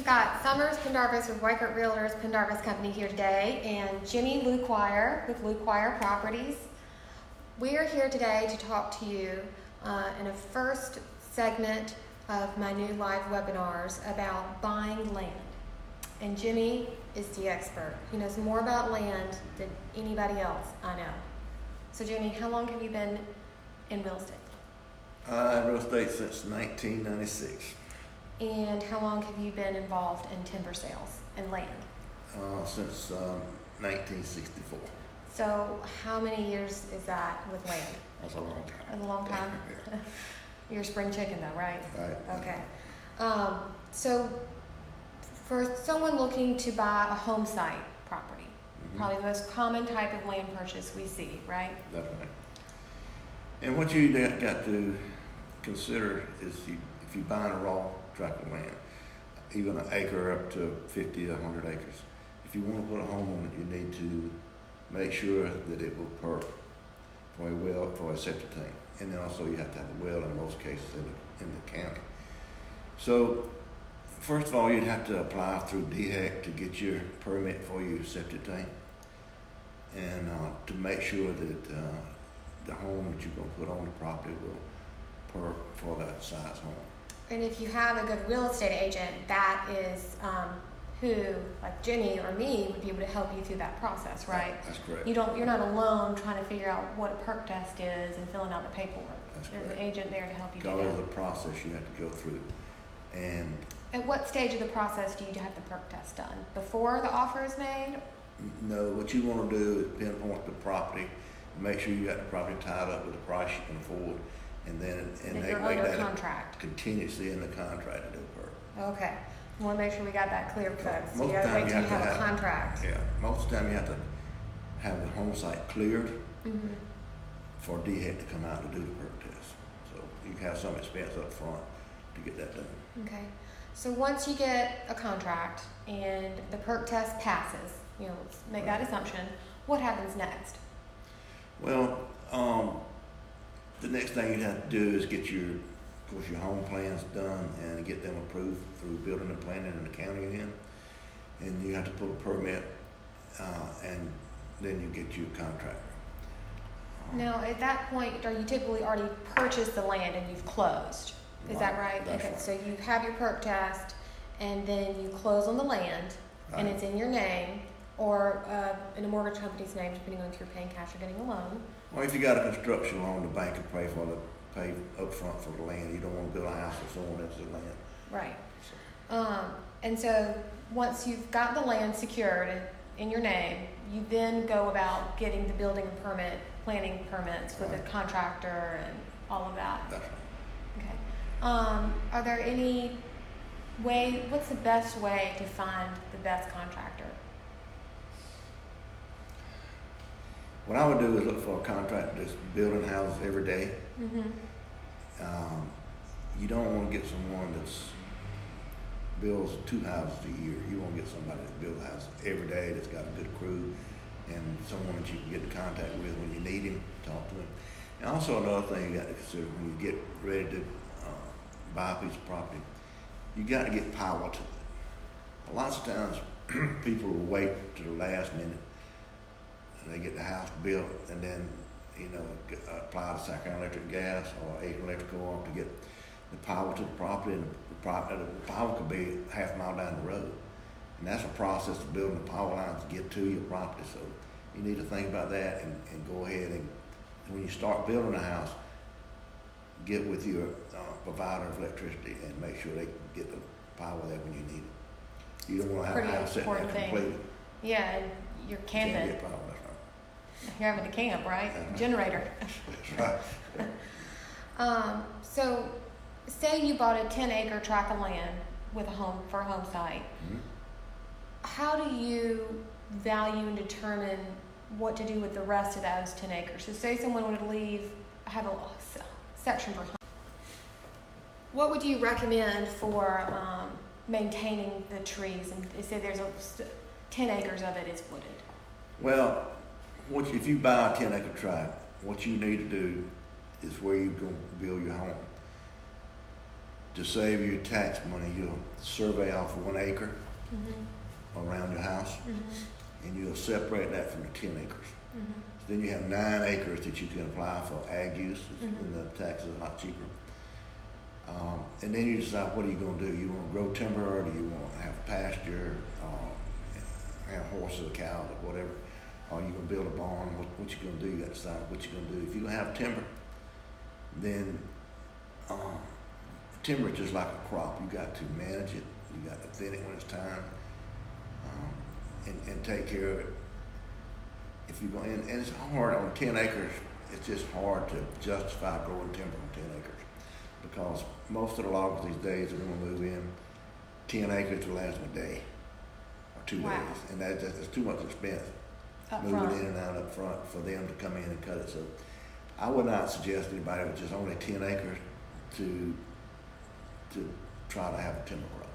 We've got Summers Pendarvis with Weichert Realtors Pendarvis Company here today, and Jimmy Luquire with Luquire Properties. We are here today to talk to you in a first segment of my new live webinars about buying land. And Jimmy is the expert. He knows more about land than anybody else I know. So Jimmy, how long have you been in real estate? Real estate since 1996. And how long have you been involved in timber sales and land? Since 1964. So how many years is that with land? That's a long time. A long time? Yeah. You're a spring chicken though, right? Right. Okay. So for someone looking to buy a home site property, probably the most common type of land purchase we see, right? That's right. And what you got to consider is if you're buying a raw tract of land, even an acre up to 50 to 100 acres, if you want to put a home on it, you need to make sure that it will perk for a well, for a septic tank. And then also you have to have a well in most cases in the county. So first of all, you'd have to apply through DHEC to get your permit for your septic tank, and to make sure that the home that you're going to put on the property will perk for that size home. And if you have a good real estate agent, that is who, like Jimmy or me, would be able to help you through that process, right? That's correct. You're not alone trying to figure out what a perk test is and filling out the paperwork. There's an agent there to help you do that. There's a process you have to go through. And at what stage of the process do you have the perk test done? Before the offer is made? No, what you want to do is pinpoint the property, make sure you got the property tied up with a price you can afford, and then they make that contract continuously in the contract to do perk. Okay. We want to make sure we got that clear, folks. So you got to wait till you have a contract. Yeah. Most of the time you have to have the home site cleared for DHEC to come out to do the perk test. So you can have some expense up front to get that done. Okay. So once you get a contract and the perk test passes, let's make that assumption, what happens next? Well, the next thing you have to do is get your home plans done and get them approved through building and planning in the county again. And you have to pull a permit, and then you get your contract. Now, at that point, are you typically already purchased the land and you've closed? Is that right? That's okay, right. So you have your perk test, and then you close on the land, and it's in your name, or in a mortgage company's name, depending on if you're paying cash or getting a loan. Well, if you got a construction loan, the bank will pay up front for the land. You don't want to build a house or someone else's land. Right. And so once you've got the land secured in your name, you then go about getting the building permit, planning permits with a contractor and all of that. That's right. Okay. Are there any what's the best way to find the best contractor? What I would do is look for a contractor that's building houses every day. You don't want to get someone that's builds 2 houses a year. You want to get somebody that builds houses every day, that's got a good crew, and someone that you can get in contact with when you need him, talk to him. And also another thing you got to consider when you get ready to buy a piece of property, you got to get power to it. Lots of times people will wait to the last minute and they get the house built and then apply to South Carolina Electric Gas or Aiken Electric Co-op to get the power to the property, and the power could be half a mile down the road. And that's a process of building the power lines to get to your property. So you need to think about that and go ahead and when you start building a house, get with your provider of electricity and make sure they get the power there when you need it. You don't want to have a house sitting there completely. Yeah, and you're camping. You can't get power, that's right. You're having to camp, right? That's right. Generator. That's right. So say you bought a 10-acre tract of land with a home site. How do you value and determine what to do with the rest of those 10 acres? So say someone would have a section for home. What would you recommend for maintaining the trees? And say there's 10 acres of it is wooded. Well, if you buy a 10-acre tract, what you need to do is where you're going to build your home. to save your tax money, you'll survey off 1 acre around your house, and you'll separate that from the 10 acres. So then you have 9 acres that you can apply for ag use, and the taxes are a lot cheaper. And then you decide, what are you going to do? You want to grow timber, or do you want to have pasture, have horses or cows or whatever? Or you going to build a barn? What you going to do? You got to decide what you're going to do. If you have timber, then timber is just like a crop. You got to manage it. You got to thin it when it's time, and take care of it. If you go in, and it's hard on 10 acres. It's just hard to justify growing timber on 10 acres because most of the loggers these days are going to move in 10 acres to last a day or 2 days, and that's too much expense. Moving in and out up front for them to come in and cut it. So I would not suggest anybody with just only 10 acres to try to have a timber crop.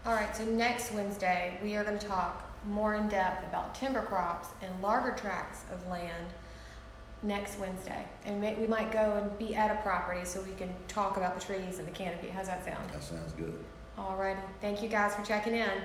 All right, so next Wednesday, we are going to talk more in depth about timber crops and larger tracts of land next Wednesday. And we might go and be at a property so we can talk about the trees and the canopy. How's that sound? That sounds good. All right. Thank you guys for checking in.